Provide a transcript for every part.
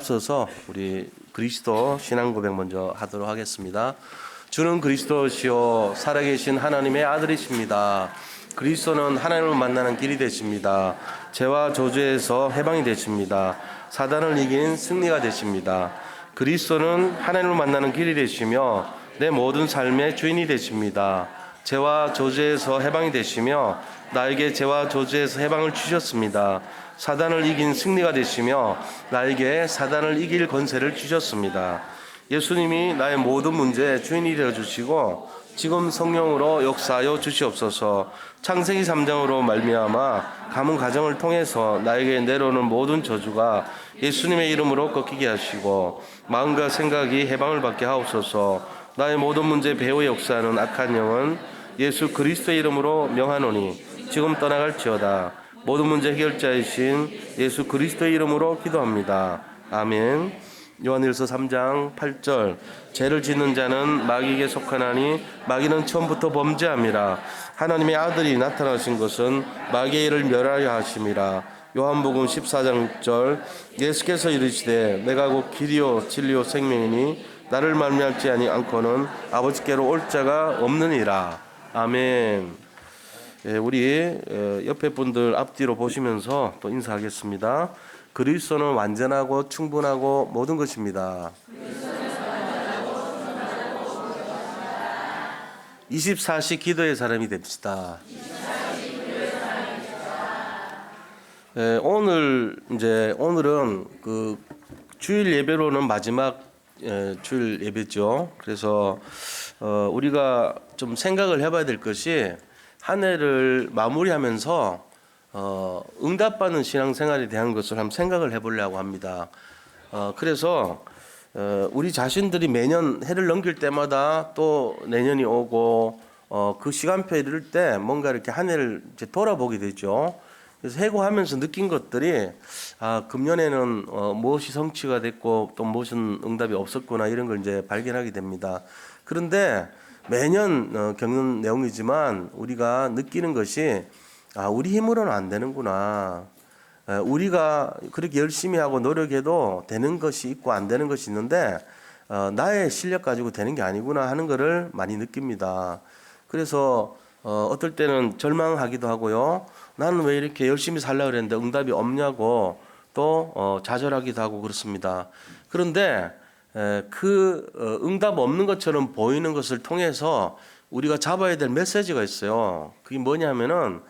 앞서서 우리 그리스도 신앙 고백 먼저 하도록 하겠습니다. 주는 그리스도시요 살아계신 하나님의 아들이십니다. 그리스도는 하나님을 만나는 길이 되십니다. 죄와 저주에서 해방이 되십니다. 사단을 이긴 승리가 되십니다. 그리스도는 하나님을 만나는 길이 되시며 내 모든 삶의 주인이 되십니다. 죄와 저주에서 해방이 되시며 나에게 죄와 저주에서 해방을 주셨습니다. 사단을 이긴 승리가 되시며 나에게 사단을 이길 권세를 주셨습니다. 예수님이 나의 모든 문제의 주인이 되어주시고 지금 성령으로 역사하여 주시옵소서. 창세기 3장으로 말미암아 가문 가정을 통해서 나에게 내려오는 모든 저주가 예수님의 이름으로 꺾이게 하시고 마음과 생각이 해방을 받게 하옵소서. 나의 모든 문제 배후에 역사하는 악한 영은 예수 그리스도의 이름으로 명하노니 지금 떠나갈지어다. 모든 문제 해결자이신 예수 그리스도의 이름으로 기도합니다. 아멘. 요한일서 3장 8절 죄를 짓는 자는 마귀에게 속하나니 마귀는 처음부터 범죄함이라. 하나님의 아들이 나타나신 것은 마귀의 일을 멸하려 하심이라. 요한복음 14장 6절 예수께서 이르시되 내가 곧 길이요 진리요 생명이니 나를 말미암지 않고는 아버지께로 올 자가 없느니라. 아멘. 우리 옆에 분들 앞뒤로 보시면서 또 인사하겠습니다. 그리스도는 완전하고 충분하고 모든 것입니다. 24시 기도의 사람이 됩시다. 오늘은 그 주일 예배로는 마지막 주일 예배죠. 그래서 우리가 좀 생각을 해봐야 될 것이 한 해를 마무리하면서 응답받는 신앙생활에 대한 것을 한번 생각을 해보려고 합니다. 그래서 우리 자신들이 매년 해를 넘길 때마다 또 내년이 오고 그 시간표 이를 때 뭔가 이렇게 한 해를 이제 돌아보게 되죠. 그래서 해고하면서 느낀 것들이 금년에는 무엇이 성취가 됐고 또 무엇은 응답이 없었구나 이런 걸 이제 발견하게 됩니다. 그런데 매년 겪는 내용이지만 우리가 느끼는 것이 우리 힘으로는 안 되는구나. 우리가 그렇게 열심히 하고 노력해도 되는 것이 있고 안 되는 것이 있는데 나의 실력 가지고 되는 게 아니구나 하는 것을 많이 느낍니다. 그래서 어떨 때는 절망하기도 하고요. 나는 왜 이렇게 열심히 살려고 그랬는데 응답이 없냐고 또 좌절하기도 하고 그렇습니다. 그런데 그 응답 없는 것처럼 보이는 것을 통해서 우리가 잡아야 될 메시지가 있어요. 그게 뭐냐면은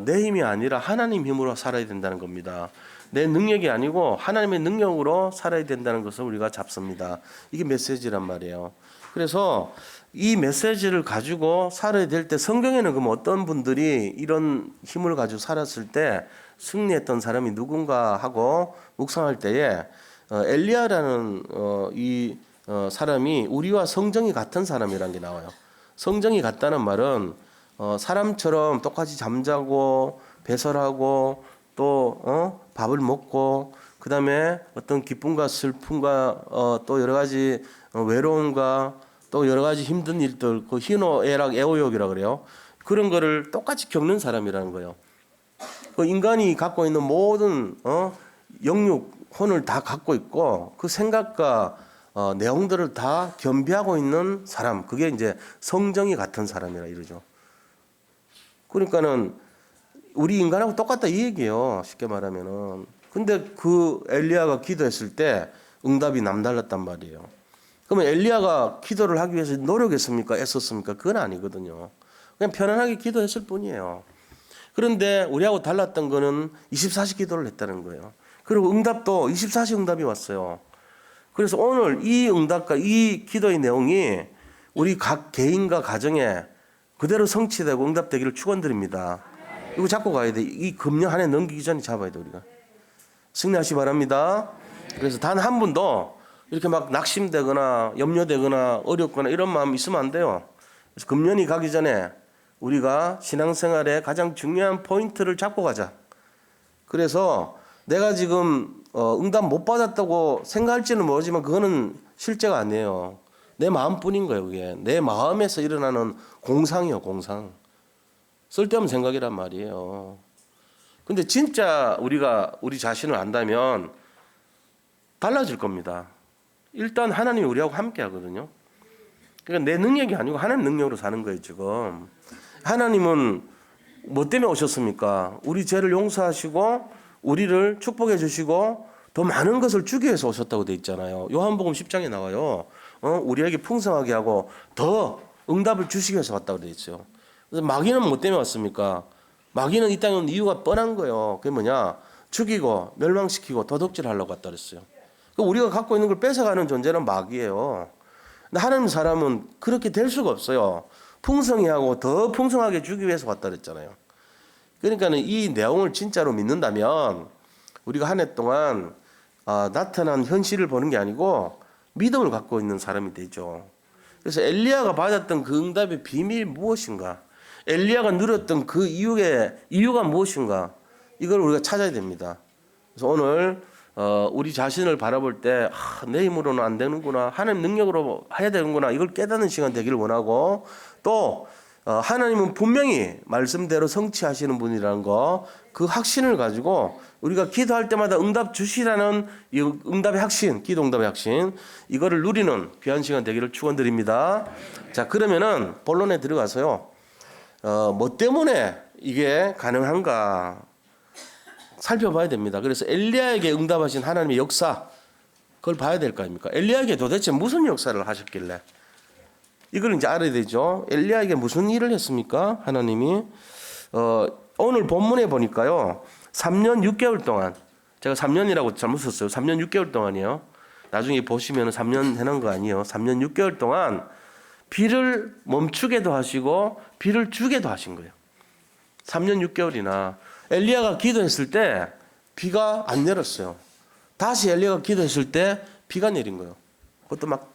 내 힘이 아니라 하나님 힘으로 살아야 된다는 겁니다. 내 능력이 아니고 하나님의 능력으로 살아야 된다는 것을 우리가 잡습니다. 이게 메시지란 말이에요. 그래서 이 메시지를 가지고 살아야 될 때 성경에는 그럼 어떤 분들이 이런 힘을 가지고 살았을 때 승리했던 사람이 누군가 하고 묵상할 때에 엘리야라는 이 사람이 우리와 성정이 같은 사람이라는 게 나와요. 성정이 같다는 말은 사람처럼 똑같이 잠자고 배설하고 또 밥을 먹고 그 다음에 어떤 기쁨과 슬픔과 또 여러 가지 외로움과 또 여러 가지 힘든 일들, 그 희노애락 애호욕이라 그래요. 그런 거를 똑같이 겪는 사람이라는 거예요. 그 인간이 갖고 있는 모든 영육, 혼을 다 갖고 있고 그 생각과 내용들을 다 겸비하고 있는 사람, 그게 이제 성정이 같은 사람이라 이러죠. 그러니까는 우리 인간하고 똑같다 이 얘기예요. 쉽게 말하면은. 근데 그 엘리야가 기도했을 때 응답이 남달랐단 말이에요. 그러면 엘리야가 기도를 하기 위해서 노력했습니까? 애썼습니까? 그건 아니거든요. 그냥 편안하게 기도했을 뿐이에요. 그런데 우리하고 달랐던 거는 24시 기도를 했다는 거예요. 그리고 응답도 24시 응답이 왔어요. 그래서 오늘 이 응답과 이 기도의 내용이 우리 각 개인과 가정에 그대로 성취되고 응답되기를 축원드립니다. 이거 잡고 가야 돼. 이 금년 한 해 넘기기 전에 잡아야 돼 우리가. 승리하시 바랍니다. 그래서 단 한 분도 이렇게 막 낙심되거나 염려되거나 어렵거나 이런 마음 있으면 안 돼요. 그래서 금년이 가기 전에 우리가 신앙생활의 가장 중요한 포인트를 잡고 가자. 그래서 내가 지금 응답 못 받았다고 생각할지는 모르지만 그거는 실제가 아니에요. 내 마음뿐인 거예요. 그게 내 마음에서 일어나는 공상이요, 공상. 쓸데없는 생각이란 말이에요. 근데 진짜 우리가 우리 자신을 안다면 달라질 겁니다. 일단 하나님이 우리하고 함께 하거든요. 그러니까 내 능력이 아니고 하나님 능력으로 사는 거예요, 지금. 하나님은 뭐 때문에 오셨습니까? 우리 죄를 용서하시고 우리를 축복해 주시고 더 많은 것을 주기 위해서 오셨다고 돼 있잖아요. 요한복음 10장에 나와요. 우리에게 풍성하게 하고 더 응답을 주시기 위해서 왔다고 돼 있어요. 그래서 마귀는 뭐 때문에 왔습니까? 마귀는 이 땅에 온 이유가 뻔한 거예요. 그게 뭐냐? 죽이고 멸망시키고 도둑질하려고 왔다 그랬어요. 우리가 갖고 있는 걸 뺏어가는 존재는 마귀예요. 근데 하나님 사람은 그렇게 될 수가 없어요. 풍성히 하고 더 풍성하게 주기 위해서 왔다 그랬잖아요. 그러니까는 이 내용을 진짜로 믿는다면 우리가 한 해 동안 나타난 현실을 보는 게 아니고 믿음을 갖고 있는 사람이 되죠. 그래서 엘리야가 받았던 그 응답의 비밀이 무엇인가? 엘리야가 누렸던 그 이유가 무엇인가? 이걸 우리가 찾아야 됩니다. 그래서 오늘 우리 자신을 바라볼 때 내 힘으로는 안 되는구나, 하나님 능력으로 해야 되는구나, 이걸 깨닫는 시간 되기를 원하고, 또 하나님은 분명히 말씀대로 성취하시는 분이라는 거, 그 확신을 가지고 우리가 기도할 때마다 응답 주시라는 이 응답의 확신, 기도 응답의 확신, 이거를 누리는 귀한 시간 되기를 축원드립니다. 자, 그러면은 본론에 들어가서요, 뭐 때문에 이게 가능한가 살펴봐야 됩니다. 그래서 엘리야에게 응답하신 하나님의 역사, 그걸 봐야 될 거 아닙니까? 엘리야에게 도대체 무슨 역사를 하셨길래? 이걸 이제 알아야 되죠. 엘리야에게 무슨 일을 했습니까? 하나님이 오늘 본문에 보니까요, 3년 6개월 동안, 제가 3년이라고 잘못 썼어요. 3년 6개월 동안이요. 나중에 보시면 3년 해놓은 거 아니에요. 3년 6개월 동안 비를 멈추게도 하시고 비를 주게도 하신 거예요. 3년 6개월이나 엘리야가 기도했을 때 비가 안 내렸어요. 다시 엘리야가 기도했을 때 비가 내린 거예요. 그것도 막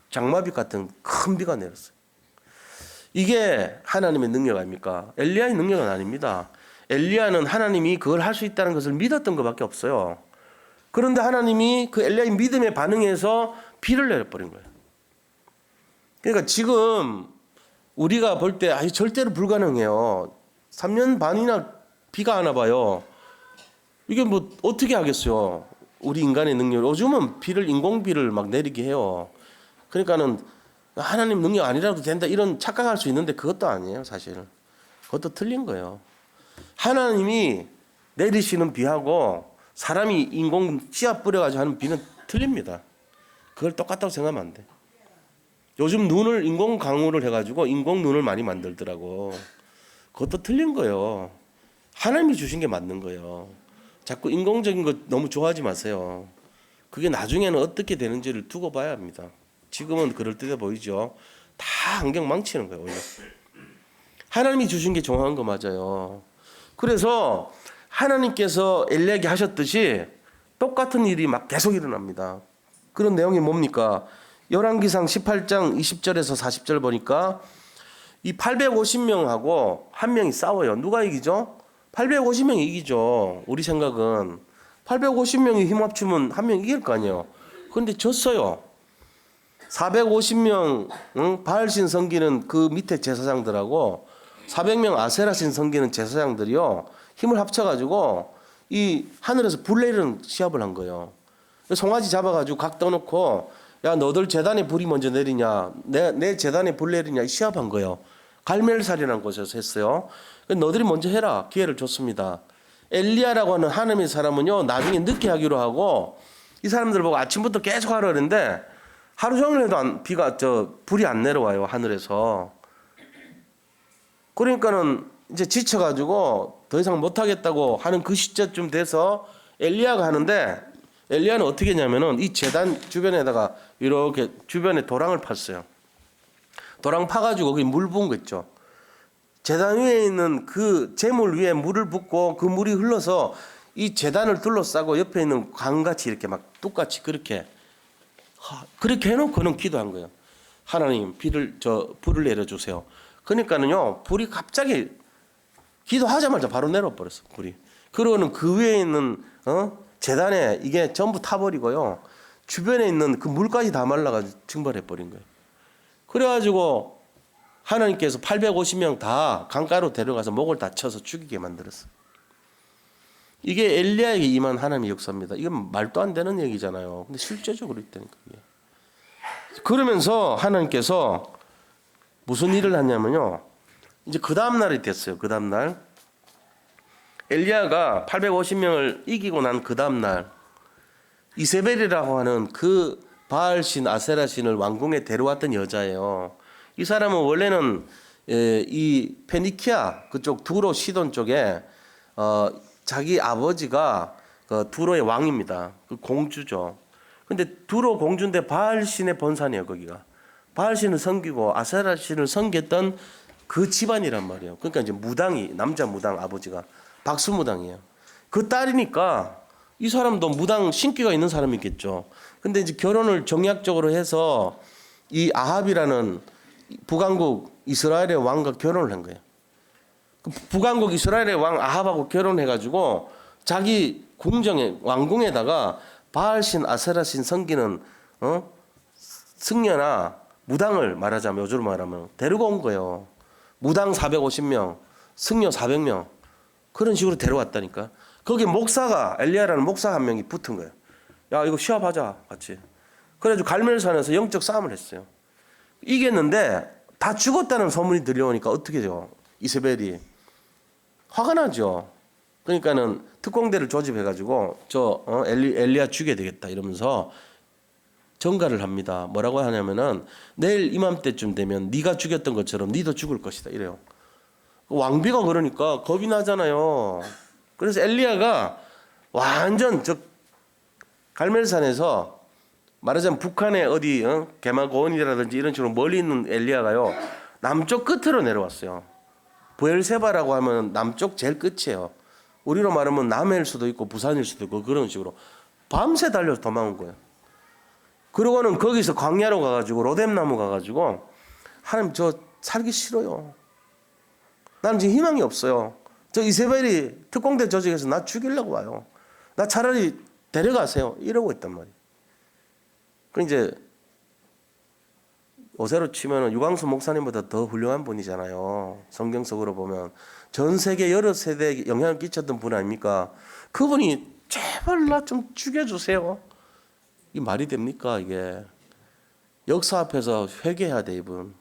장마비 같은 큰 비가 내렸어요. 이게 하나님의 능력 아닙니까? 엘리야의 능력은 아닙니다. 엘리야는 하나님이 그걸 할 수 있다는 것을 믿었던 것밖에 없어요. 그런데 하나님이 그 엘리야의 믿음에 반응해서 비를 내려버린 거예요. 그러니까 지금 우리가 볼 때 절대로 불가능해요. 3년 반이나 비가 안 와봐요. 이게 뭐 어떻게 하겠어요? 우리 인간의 능력. 요즘은 인공비를 막 내리게 해요. 그러니까는 하나님 능력 아니라도 된다 이런 착각할 수 있는데 그것도 아니에요, 사실. 그것도 틀린 거예요. 하나님이 내리시는 비하고 사람이 인공 씨앗 뿌려가지고 하는 비는 틀립니다. 그걸 똑같다고 생각하면 안 돼. 요즘 눈을 인공 강우를 해가지고 인공 눈을 많이 만들더라고. 그것도 틀린 거예요. 하나님이 주신 게 맞는 거예요. 자꾸 인공적인 거 너무 좋아하지 마세요. 그게 나중에는 어떻게 되는지를 두고 봐야 합니다. 지금은 그럴듯해 보이죠. 다 환경 망치는 거예요, 원래. 하나님이 주신 게 정확한 거 맞아요. 그래서 하나님께서 엘리야에게 하셨듯이 똑같은 일이 막 계속 일어납니다. 그런 내용이 뭡니까? 열왕기상 18장 20절에서 40절 보니까 이 850명하고 한 명이 싸워요. 누가 이기죠? 850명이 이기죠. 우리 생각은 850명이 힘 합치면 한 명 이길 거 아니에요. 그런데 졌어요. 450명 바알신 섬기는 그 밑에 제사장들하고 400명 아세라신 섬기는 제사장들이요, 힘을 합쳐가지고 이 하늘에서 불 내리는 시합을 한 거예요. 송아지 잡아가지고 각 떠놓고, 야 너들 제단에 불이 먼저 내리냐, 내 제단에 불 내리냐 시합한 거예요. 갈멜살이라는 곳에서 했어요. 너들이 먼저 해라 기회를 줬습니다. 엘리야라고 하는 하나님의 사람은요, 나중에 늦게 하기로 하고 이 사람들 보고 아침부터 계속 하라 그러는데 하루 종일 해도 불이 안 내려와요, 하늘에서. 그러니까는 이제 지쳐가지고 더 이상 못하겠다고 하는 그 시점쯤 돼서 엘리야가 하는데, 엘리야는 어떻게 했냐면은 이 제단 주변에다가 이렇게 주변에 도랑을 팠어요. 도랑 파가지고 거기 물 부은 거 있죠. 제단 위에 있는 그 재물 위에 물을 붓고 그 물이 흘러서 이 제단을 둘러싸고 옆에 있는 강같이 이렇게 막 뚝같이 그렇게 해놓고는 기도한 거예요. 하나님 불을 내려주세요. 그러니까는요, 불이 갑자기 기도하자마자 바로 내려버렸어, 불이. 그러고는 그 위에 있는 제단에 이게 전부 타버리고요, 주변에 있는 그 물까지 다 말라가지고 증발해버린 거예요. 그래가지고 하나님께서 850명 다 강가로 데려가서 목을 다쳐서 죽이게 만들었어요. 이게 엘리야에게 임한 하나님의 역사입니다. 이건 말도 안 되는 얘기잖아요. 근데 실제적으로 있다니까. 이게. 그러면서 하나님께서 무슨 일을 하냐면요. 이제 그 다음 날이 됐어요. 그 다음 날 엘리야가 850명을 이기고 난 그 다음 날 이세벨이라고 하는 그 바알신 아세라신을 왕궁에 데려왔던 여자예요. 이 사람은 원래는 이 페니키아 그쪽 두로 시돈 쪽에 자기 아버지가 그 두로의 왕입니다. 그 공주죠. 근데 두로 공주인데 바알신의 본산이에요. 거기가 바알신을 섬기고 아세라신을 섬겼던 그 집안이란 말이에요. 그러니까 이제 무당이 남자 무당 아버지가 박수무당이에요. 그 딸이니까 이 사람도 무당 신기가 있는 사람이겠죠. 근데 이제 결혼을 정략적으로 해서 이 아합이라는 북왕국 이스라엘의 왕과 결혼을 한 거예요. 북왕국 이스라엘의 왕 아합하고 결혼해가지고 자기 궁정에 왕궁에다가 바알신 아세라신 섬기는 승려나 무당을 말하자면 요즘으로 말하면 데리고 온 거예요. 무당 450명, 승려 400명 그런 식으로 데려왔다니까. 거기 목사가 엘리야라는 목사 한 명이 붙은 거예요. 야 이거 시합하자 같이. 그래가지고 갈멜산에서 영적 싸움을 했어요. 이겼는데 다 죽었다는 소문이 들려오니까 어떻게 돼요? 이세벨이 화가 나죠. 그러니까는 특공대를 조집해가지고 엘리야 죽여야 되겠다 이러면서 전가를 합니다. 뭐라고 하냐면은 내일 이맘때쯤 되면 네가 죽였던 것처럼 네도 죽을 것이다 이래요. 왕비가 그러니까 겁이 나잖아요. 그래서 엘리야가 완전 저 갈멜산에서 말하자면 북한의 어디 개마고원이라든지 이런 식으로 멀리 있는 엘리야가요 남쪽 끝으로 내려왔어요. 부엘세바라고 하면 남쪽 제일 끝이에요. 우리로 말하면 남해일 수도 있고 부산일 수도 있고 그런 식으로 밤새 달려서 도망온 거예요. 그러고는 거기서 광야로 가가지고 로뎀나무 가가지고 하나님 저 살기 싫어요. 나는 지금 희망이 없어요. 저 이세벨이 특공대 조직에서 나 죽이려고 와요. 나 차라리 데려가세요. 이러고 있단 말이에요. 그 이제 오세로 치면은 유광수 목사님보다 더 훌륭한 분이잖아요. 성경 속으로 보면 전 세계 여러 세대에 영향을 끼쳤던 분 아닙니까? 그분이 제발 나 좀 죽여주세요. 이 말이 됩니까 이게? 역사 앞에서 회개해야 돼 이분.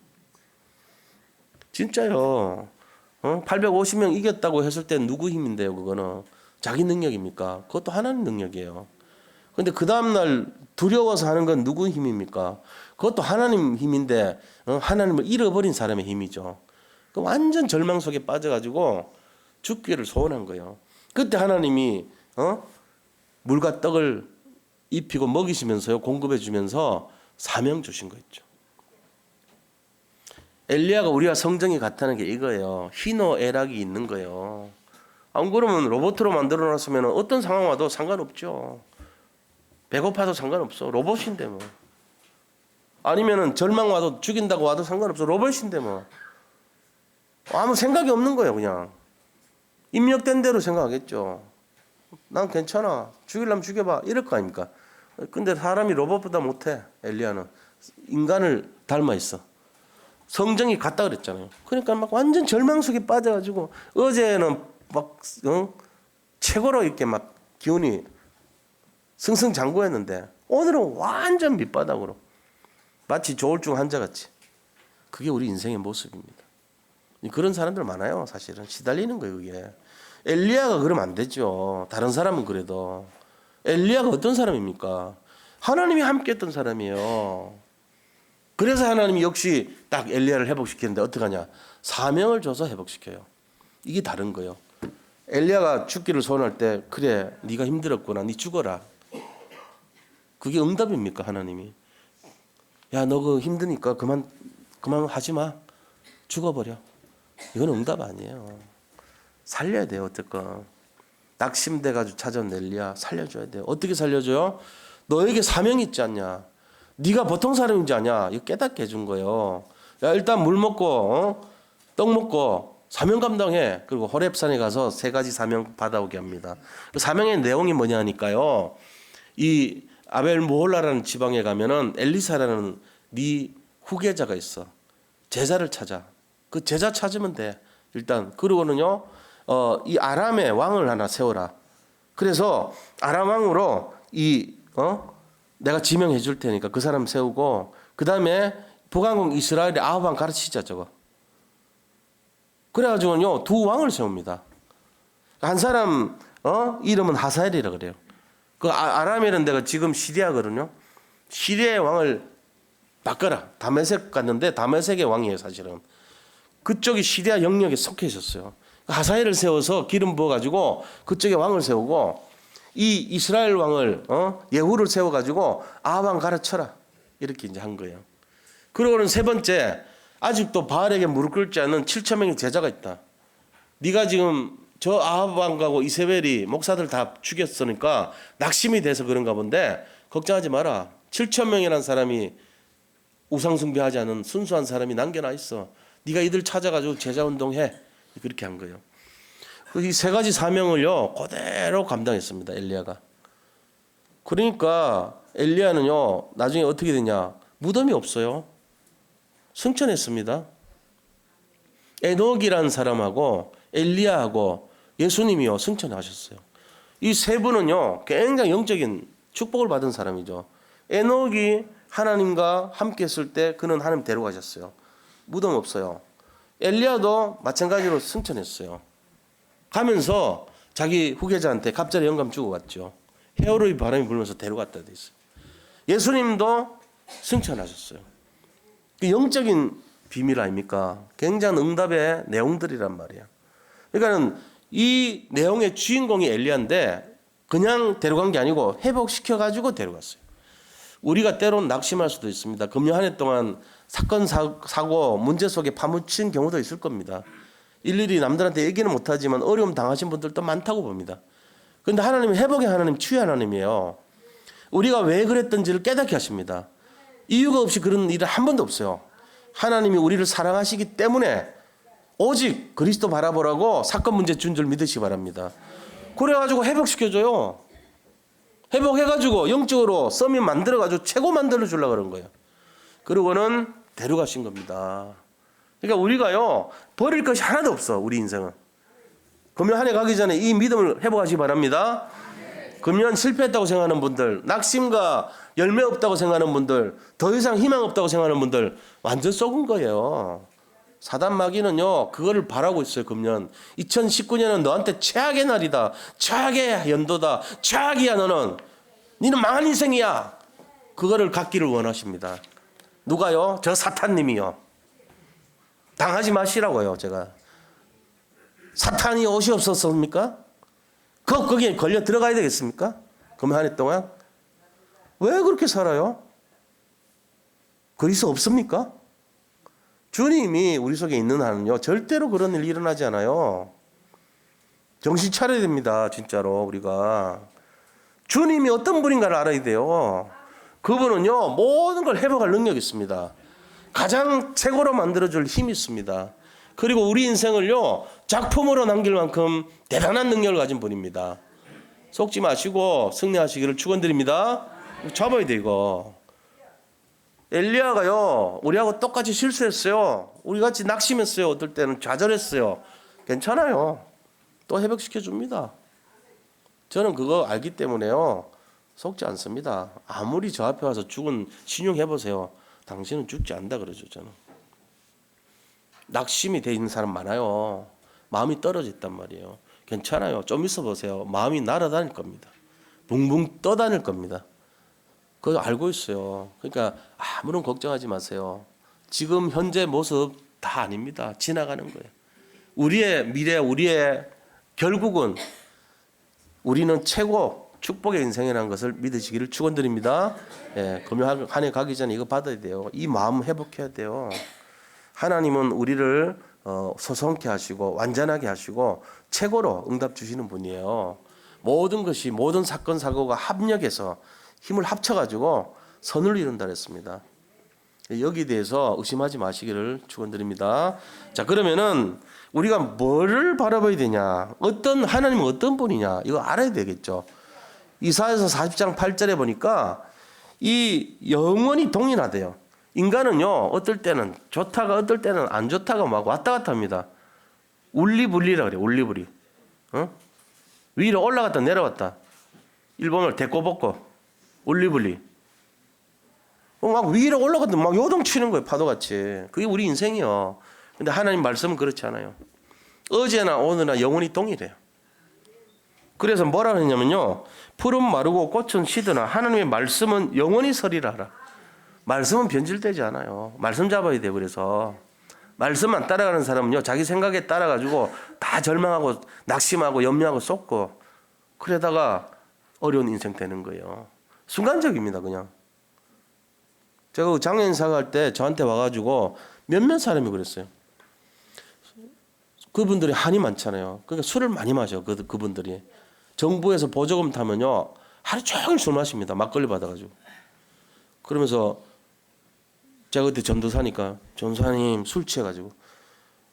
진짜요. 850명 이겼다고 했을 때 누구 힘인데요 그거는? 자기 능력입니까? 그것도 하나님 능력이에요. 근데 그 다음날 두려워서 하는 건 누구 힘입니까? 그것도 하나님 힘인데 하나님을 잃어버린 사람의 힘이죠. 그 완전 절망 속에 빠져가지고 죽기를 소원한 거예요. 그때 하나님이 물과 떡을 입히고 먹이시면서요 공급해 주면서 사명 주신 거 있죠. 엘리야가 우리와 성정이 같다는 게 이거예요. 희노애락이 있는 거예요. 안 그러면 로봇으로 만들어 놨으면 어떤 상황 와도 상관없죠. 배고파도 상관없어. 로봇인데 뭐. 아니면은 절망 와도 죽인다고 와도 상관없어. 로봇인데 뭐. 아무 생각이 없는 거예요, 그냥. 입력된 대로 생각하겠죠. 난 괜찮아. 죽이려면 죽여봐. 이럴 거 아닙니까? 근데 사람이 로봇보다 못해. 엘리야는. 인간을 닮아 있어. 성정이 같다 그랬잖아요. 그러니까 막 완전 절망 속에 빠져가지고 어제는 막 최고로 이렇게 막 기운이 승승장구했는데 오늘은 완전 밑바닥으로 마치 조울증 환자같이. 그게 우리 인생의 모습입니다. 그런 사람들 많아요. 사실은 시달리는 거예요. 그게. 엘리야가 그러면 안 되죠. 다른 사람은 그래도. 엘리야가 어떤 사람입니까? 하나님이 함께했던 사람이에요. 그래서 하나님이 역시 딱 엘리야를 회복시키는데 어떻게 하냐? 사명을 줘서 회복시켜요. 이게 다른 거예요. 엘리야가 죽기를 소원할 때 그래 네가 힘들었구나. 네 죽어라. 그게 응답입니까? 하나님이. 야 너 그 힘드니까 그만 하지 마. 죽어버려. 이건 응답 아니에요. 살려야 돼요. 어쨌건. 낙심돼가지고 찾아온 엘리야 살려줘야 돼요. 어떻게 살려줘요? 너에게 사명이 있지 않냐? 네가 보통 사람인지 아냐? 이거 깨닫게 해준 거예요. 야 일단 물 먹고 떡 먹고 사명 감당해. 그리고 호렙산에 가서 3가지 사명 받아오게 합니다. 그 사명의 내용이 뭐냐니까요. 이 아벨 모홀라라는 지방에 가면은 엘리사라는 네 후계자가 있어. 제자를 찾아. 그 제자 찾으면 돼. 일단 그러고는요. 이 아람의 왕을 하나 세워라. 그래서 아람 왕으로 내가 지명해 줄 테니까 그 사람 세우고 그 다음에 북왕국 이스라엘의 아합 왕 가르치자 저거. 그래가지고요 두 왕을 세웁니다. 한 사람 이름은 하사엘이라 그래요. 그 아람이라는 데가 지금 시리아거든요. 시리아의 왕을 바꿔라. 다메섹 갔는데 다메섹의 왕이에요 사실은. 그쪽이 시리아 영역에 속해 있었어요. 하사엘을 세워서 기름 부어가지고 그쪽에 왕을 세우고 이 이스라엘 왕을 예후를 세워가지고 아합 왕 가르쳐라 이렇게 이제 한 거예요. 그러고는 세 번째 아직도 바알에게 무릎 꿇지 않는 7천 명의 제자가 있다. 네가 지금 저 아합 왕하고 이세벨이 목사들 다 죽였으니까 낙심이 돼서 그런가 본데 걱정하지 마라. 7천 명이라는 사람이 우상 숭배하지 않은 순수한 사람이 남겨놔 있어. 네가 이들 찾아가지고 제자 운동해. 그렇게 한 거예요. 이 세 가지 사명을요 그대로 감당했습니다. 엘리야가. 그러니까 엘리야는요 나중에 어떻게 되냐. 무덤이 없어요. 승천했습니다. 에녹이라는 사람하고 엘리야하고 예수님이요 승천하셨어요. 이 세 분은요 굉장히 영적인 축복을 받은 사람이죠. 에녹이 하나님과 함께 했을 때 그는 하나님 데려가셨어요. 무덤 없어요. 엘리야도 마찬가지로 승천했어요. 가면서 자기 후계자한테 갑자기 영감 주고 갔죠. 헤어로이 바람이 불면서 데려갔다 돼 있어요. 예수님도 승천하셨어요. 그 영적인 비밀 아닙니까? 굉장한 응답의 내용들이란 말이야. 그러니까는 이 내용의 주인공이 엘리야인데 그냥 데려간 게 아니고 회복시켜 가지고 데려갔어요. 우리가 때론 낙심할 수도 있습니다. 금년 한 해 동안 사건 사고 문제 속에 파묻힌 경우도 있을 겁니다. 일일이 남들한테 얘기는 못하지만 어려움 당하신 분들도 많다고 봅니다. 그런데 하나님은 회복의 하나님, 치유의 하나님이에요. 우리가 왜 그랬던지를 깨닫게 하십니다. 이유가 없이 그런 일은 한 번도 없어요. 하나님이 우리를 사랑하시기 때문에 오직 그리스도 바라보라고 사건 문제 준 줄 믿으시기 바랍니다. 그래가지고 회복시켜줘요. 회복해가지고 영적으로 썸이 만들어가지고 최고 만들어 주려고 그런 거예요. 그러고는 데려가신 겁니다. 그러니까 우리가요 버릴 것이 하나도 없어. 우리 인생은. 금년 한 해 가기 전에 이 믿음을 회복하시기 바랍니다. 금년 실패했다고 생각하는 분들, 낙심과 열매 없다고 생각하는 분들, 더 이상 희망 없다고 생각하는 분들 완전 썩은 거예요. 사단 마귀는요 그거를 바라고 있어요. 금년 2019년은 너한테 최악의 날이다. 최악의 연도다. 최악이야 너는. 너는 망한 인생이야. 그거를 갖기를 원하십니다. 누가요? 저 사탄님이요. 당하지 마시라고요. 제가. 사탄이 옷이 없었습니까? 거기에 걸려 들어가야 되겠습니까? 금년 한 해 동안. 왜 그렇게 살아요? 그리스도 없습니까? 주님이 우리 속에 있는 한은요 절대로 그런 일 일어나지 않아요. 정신 차려야 됩니다. 진짜로 우리가. 주님이 어떤 분인가를 알아야 돼요. 그분은요 모든 걸 회복할 능력이 있습니다. 가장 최고로 만들어줄 힘이 있습니다. 그리고 우리 인생을요 작품으로 남길 만큼 대단한 능력을 가진 분입니다. 속지 마시고 승리하시기를 축원드립니다. 잡아야 돼 이거. 엘리야가요 우리하고 똑같이 실수했어요. 우리같이 낙심했어요. 어떨 때는 좌절했어요. 괜찮아요. 또 회복시켜 줍니다. 저는 그거 알기 때문에요 속지 않습니다. 아무리 저 앞에 와서 죽은 신용해보세요. 당신은 죽지 않는다 그러죠. 저는. 낙심이 돼 있는 사람 많아요. 마음이 떨어져 있단 말이에요. 괜찮아요. 좀 있어 보세요. 마음이 날아다닐 겁니다. 붕붕 떠다닐 겁니다. 그거 알고 있어요. 그러니까 아무런 걱정하지 마세요. 지금 현재 모습 다 아닙니다. 지나가는 거예요. 우리의 미래, 우리의 결국은 우리는 최고 축복의 인생이라는 것을 믿으시기를 축원드립니다. 예, 금요 한 해 가기 전에 이거 받아야 돼요. 이 마음 회복해야 돼요. 하나님은 우리를 소성케 하시고 완전하게 하시고 최고로 응답 주시는 분이에요. 모든 것이 모든 사건 사고가 합력해서 힘을 합쳐가지고 선을 이룬다 그랬습니다. 여기에 대해서 의심하지 마시기를 축원드립니다. 자 그러면은 우리가 뭐를 바라봐야 되냐? 어떤 하나님은 어떤 분이냐? 이거 알아야 되겠죠. 이사야서 40장 8절에 보니까 이 영원히 동일하대요. 인간은요 어떨 때는 좋다가 어떨 때는 안 좋다가 막 왔다 갔다 합니다. 울리불리라 그래요. 울리불리. 위로 올라갔다 내려왔다. 일본어를 데꼬볶고 올리블리. 막 위로 올라갔다 막 요동치는 거예요. 파도같이. 그게 우리 인생이요. 근데 하나님 말씀은 그렇지 않아요. 어제나 오늘나 영원히 동일해요. 그래서 뭐라 그러냐면요. 풀은 마르고 꽃은 시드나 하나님의 말씀은 영원히 서리라 하라. 말씀은 변질되지 않아요. 말씀 잡아야 돼요. 그래서 말씀만 따라가는 사람은요. 자기 생각에 따라가지고 다 절망하고 낙심하고 염려하고 쏟고 그러다가 어려운 인생 되는 거예요. 순간적입니다. 그냥. 제가 장애인 사과할 때 저한테 와가지고 몇몇 사람이 그랬어요. 그분들이 한이 많잖아요. 그러니까 술을 많이 마셔요. 그분들이. 정부에서 보조금 타면요. 하루 종일 술 마십니다. 막걸리 받아가지고. 그러면서 제가 그때 전도사니까 전도사님 술 취해가지고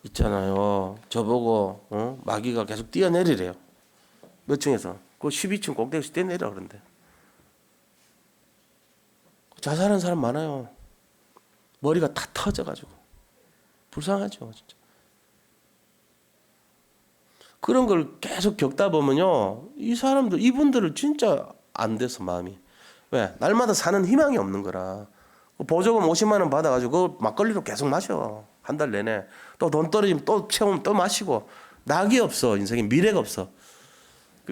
있잖아요. 저보고 마귀가 계속 뛰어내리래요. 몇 층에서. 그 12층 꼭대기에서 뛰어내리라 그런데. 자살하는 사람 많아요. 머리가 다 터져가지고. 불쌍하죠. 진짜. 그런 걸 계속 겪다 보면요. 이 사람들, 이분들을 진짜 안 돼서 마음이. 왜? 날마다 사는 희망이 없는 거라. 보조금 50만 원 받아가지고 그 막걸리로 계속 마셔. 한 달 내내. 또 돈 떨어지면 또 채우면 또 마시고. 낙이 없어. 인생에 미래가 없어.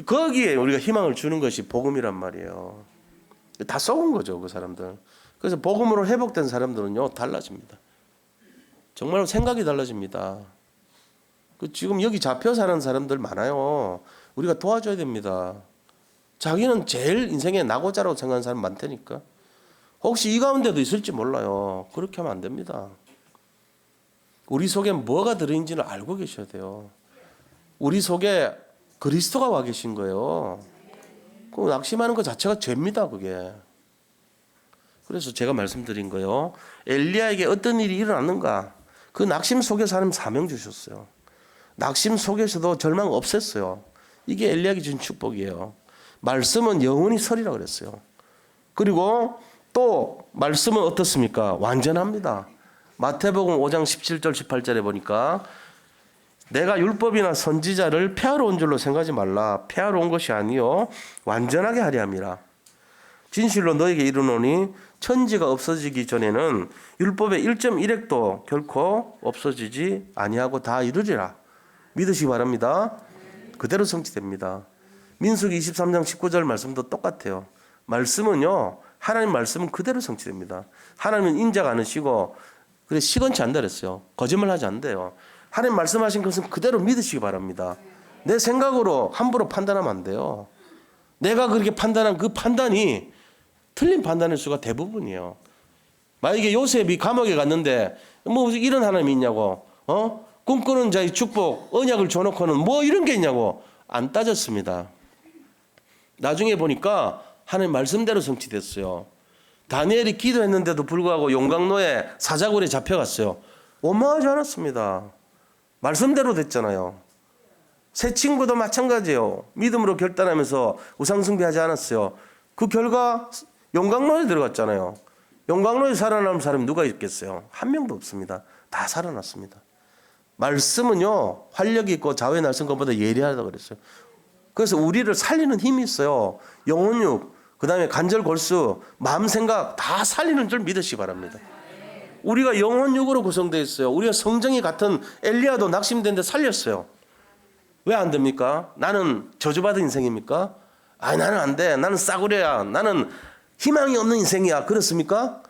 거기에 우리가 희망을 주는 것이 복음이란 말이에요. 다 썩은 거죠. 그 사람들. 그래서 복음으로 회복된 사람들은요. 달라집니다. 정말 생각이 달라집니다. 지금 여기 잡혀 사는 사람들 많아요. 우리가 도와줘야 됩니다. 자기는 제일 인생에 나고자라고 생각하는 사람 많다니까. 혹시 이 가운데도 있을지 몰라요. 그렇게 하면 안 됩니다. 우리 속에 뭐가 들어있는지를 알고 계셔야 돼요. 우리 속에 그리스도가 와 계신 거예요. 그 낙심하는 것 자체가 죄입니다. 그게. 그래서 제가 말씀드린 거예요. 엘리야에게 어떤 일이 일어났는가. 그 낙심 속에서 하나님 사명 주셨어요. 낙심 속에서도 절망 없앴어요. 이게 엘리야에게 준 축복이에요. 말씀은 영원히 서리라 그랬어요. 그리고 또 말씀은 어떻습니까? 완전합니다. 마태복음 5장 17절 18절에 보니까 내가 율법이나 선지자를 폐하러 온 줄로 생각하지 말라. 폐하러 온 것이 아니요 완전하게 하려 함이라. 진실로 너에게 이르노니 천지가 없어지기 전에는 율법의 1.1획도 결코 없어지지 아니하고 다 이루리라. 믿으시기 바랍니다. 그대로 성취됩니다. 민수기 23장 19절 말씀도 똑같아요. 말씀은요. 하나님 말씀은 그대로 성취됩니다. 하나님은 인자가 않으시고 그래 시건치 않다 그랬어요. 거짓말하지 않대요. 하나님 말씀하신 것은 그대로 믿으시기 바랍니다. 내 생각으로 함부로 판단하면 안 돼요. 내가 그렇게 판단한 그 판단이 틀린 판단일 수가 대부분이에요. 만약에 요셉이 감옥에 갔는데 뭐 이런 하나님이 있냐고 꿈꾸는 자의 축복 언약을 줘놓고는 뭐 이런 게 있냐고 안 따졌습니다. 나중에 보니까 하나님 말씀대로 성취됐어요. 다니엘이 기도했는데도 불구하고 용광로에 사자굴에 잡혀갔어요. 원망하지 않았습니다. 말씀대로 됐잖아요. 새 친구도 마찬가지예요. 믿음으로 결단하면서 우상숭배하지 않았어요. 그 결과 용광로에 들어갔잖아요. 용광로에 살아남은 사람이 누가 있겠어요? 한 명도 없습니다. 다 살아났습니다. 말씀은요 활력이 있고 자외 날선 것보다 예리하다고 그랬어요. 그래서 우리를 살리는 힘이 있어요. 영혼육, 그 다음에 관절 골수, 마음 생각 다 살리는 줄 믿으시기 바랍니다. 우리가 영혼육으로 구성되어 있어요. 우리가 성정이 같은 엘리야도 낙심된데 살렸어요. 왜 안 됩니까? 나는 저주받은 인생입니까? 아니 나는 안 돼. 나는 싸구려야. 나는 희망이 없는 인생이야. 그렇습니까?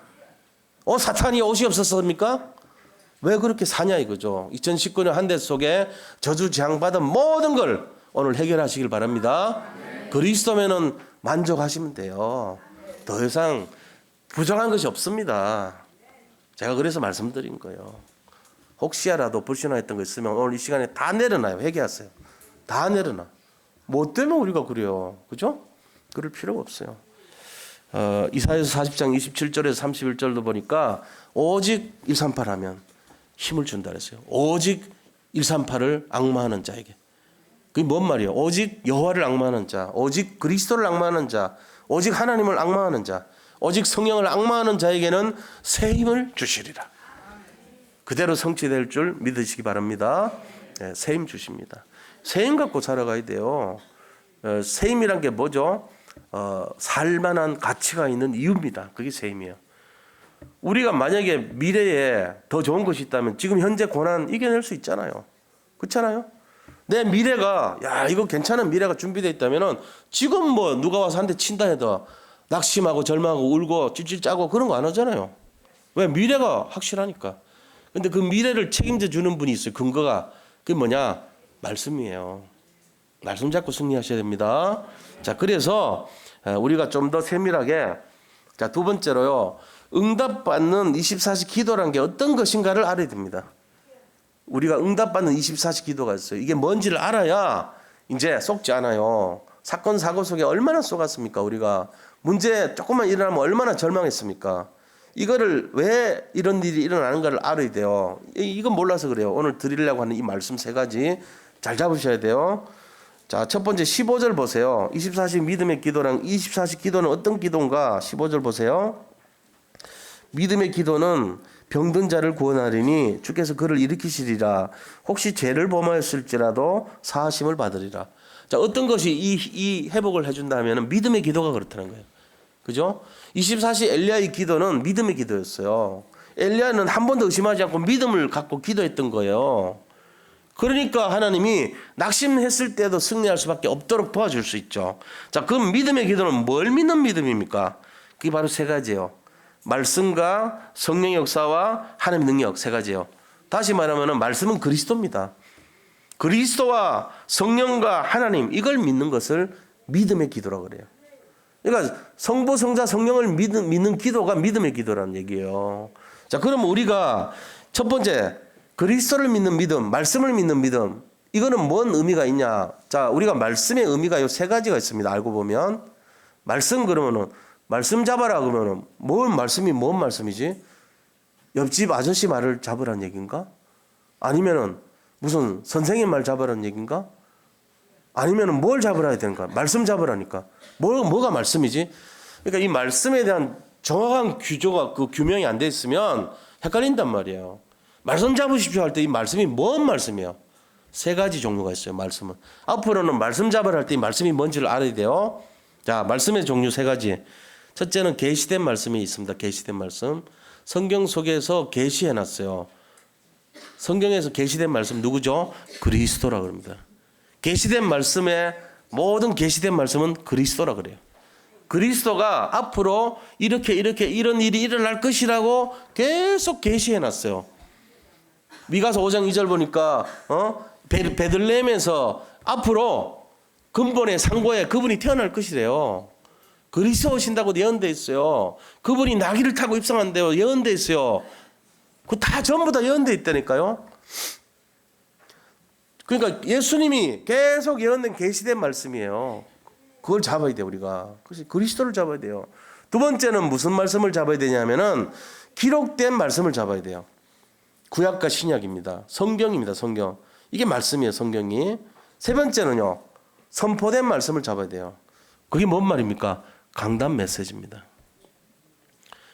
사탄이 옷이 없었습니까? 왜 그렇게 사냐 이거죠. 2019년 한 해 속에 저주 재앙받은 모든 걸 오늘 해결하시길 바랍니다. 그리스도면은 만족하시면 돼요. 더 이상 부정한 것이 없습니다. 제가 그래서 말씀드린 거예요. 혹시라도 불신하였던 거 있으면 오늘 이 시간에 다 내려놔요. 회개하세요. 다 내려놔. 뭐 때문에 우리가 그래요. 그죠? 그럴 필요가 없어요. 이사야서 40장 27절에서 31절도 보니까 오직 138 하면 힘을 준다 그랬어요. 오직 138을 앙마하는 자에게. 그게 뭔 말이에요? 오직 여호와를 앙마하는 자, 오직 그리스도를 앙마하는 자, 오직 하나님을 앙마하는 자, 오직 성령을 앙마하는 자에게는 새 힘을 주시리라. 그대로 성취될 줄 믿으시기 바랍니다. 네, 새 힘 주십니다. 새 힘 갖고 살아가야 돼요. 세임이란 게 뭐죠? 살만한 가치가 있는 이유입니다. 그게 세임이에요. 우리가 만약에 미래에 더 좋은 것이 있다면 지금 현재 고난 이겨낼 수 있잖아요. 그렇잖아요? 내 미래가 이거 괜찮은 미래가 준비되어 있다면은 지금 뭐 누가 와서 한 대 친다 해도 낙심하고 절망하고 울고 찔찔 짜고 그런 거 안 하잖아요. 왜? 미래가 확실하니까. 근데 그 미래를 책임져 주는 분이 있어요. 근거가. 그게 뭐냐? 말씀이에요. 말씀 잡고 승리하셔야 됩니다. 자, 그래서 우리가 좀 더 세밀하게, 자, 두 번째로요. 응답받는 24시 기도라는 게 어떤 것인가를 알아야 됩니다. 우리가 응답받는 24시 기도가 있어요. 이게 뭔지를 알아야 이제 속지 않아요. 사건 사고 속에 얼마나 속았습니까? 우리가 문제 조금만 일어나면 얼마나 절망했습니까? 이거를 왜 이런 일이 일어나는가를 알아야 돼요. 이건 몰라서 그래요. 오늘 드리려고 하는 이 말씀 세 가지 잘 잡으셔야 돼요. 자, 첫 번째 15절 보세요. 24시 믿음의 기도랑 24시 기도는 어떤 기도인가? 15절 보세요. 믿음의 기도는 병든 자를 구원하리니 주께서 그를 일으키시리라. 혹시 죄를 범하였을지라도 사하심을 받으리라. 자, 어떤 것이 이 회복을 해준다면 믿음의 기도가 그렇다는 거예요. 그죠? 24시 엘리야의 기도는 믿음의 기도였어요. 엘리야는 한 번도 의심하지 않고 믿음을 갖고 기도했던 거예요. 그러니까 하나님이 낙심했을 때도 승리할 수밖에 없도록 도와줄 수 있죠. 자, 그럼 믿음의 기도는 뭘 믿는 믿음입니까? 그게 바로 세 가지예요. 말씀과 성령의 역사와 하나님의 능력 세 가지예요. 다시 말하면 말씀은 그리스도입니다. 그리스도와 성령과 하나님 이걸 믿는 것을 믿음의 기도라고 그래요. 그러니까 성부, 성자, 성령을 믿는 기도가 믿음의 기도라는 얘기예요. 자, 그럼 우리가 첫 번째 그리스도를 믿는 믿음, 말씀을 믿는 믿음 이거는 뭔 의미가 있냐? 자, 우리가 말씀의 의미가 요 세 가지가 있습니다. 알고 보면 말씀 그러면은 말씀 잡아라 그러면은 뭔 말씀이지? 옆집 아저씨 말을 잡으라는 얘기인가? 아니면은 무슨 선생님 말 잡으라는 얘기인가? 아니면은 뭘 잡으라 해야 되는가? 말씀 잡으라니까. 뭐가 말씀이지? 그러니까 이 말씀에 대한 정확한 규조가 그 규명이 안 돼 있으면 헷갈린단 말이에요. 말씀 잡으십시오 할 때 이 말씀이 뭔 말씀이에요? 세 가지 종류가 있어요. 말씀은. 앞으로는 말씀 잡으라 할 때 이 말씀이 뭔지를 알아야 돼요. 자, 말씀의 종류 세 가지. 첫째는 계시된 말씀이 있습니다. 계시된 말씀. 성경 속에서 계시해 놨어요. 성경에서 계시된 말씀 누구죠? 그리스도라 그럽니다. 계시된 말씀에 모든 계시된 말씀은 그리스도라 그래요. 그리스도가 앞으로 이렇게 이런 일이 일어날 것이라고 계속 계시해 놨어요. 미가서 5장 2절 보니까 베들레헴에서 앞으로 근본의 상고에 그분이 태어날 것이래요. 그리스도 오신다고 예언돼 있어요. 그분이 나귀를 타고 입성한대요. 예언돼 있어요. 그 다 전부 다 예언돼 있다니까요. 그러니까 예수님이 계속 예언된 계시된 말씀이에요. 그걸 잡아야 돼요, 우리가. 그래서 그리스도를 잡아야 돼요. 두 번째는 무슨 말씀을 잡아야 되냐면은 기록된 말씀을 잡아야 돼요. 구약과 신약입니다. 성경입니다, 성경. 이게 말씀이에요, 성경이. 세 번째는요, 선포된 말씀을 잡아야 돼요. 그게 뭔 말입니까? 강단 메시지입니다.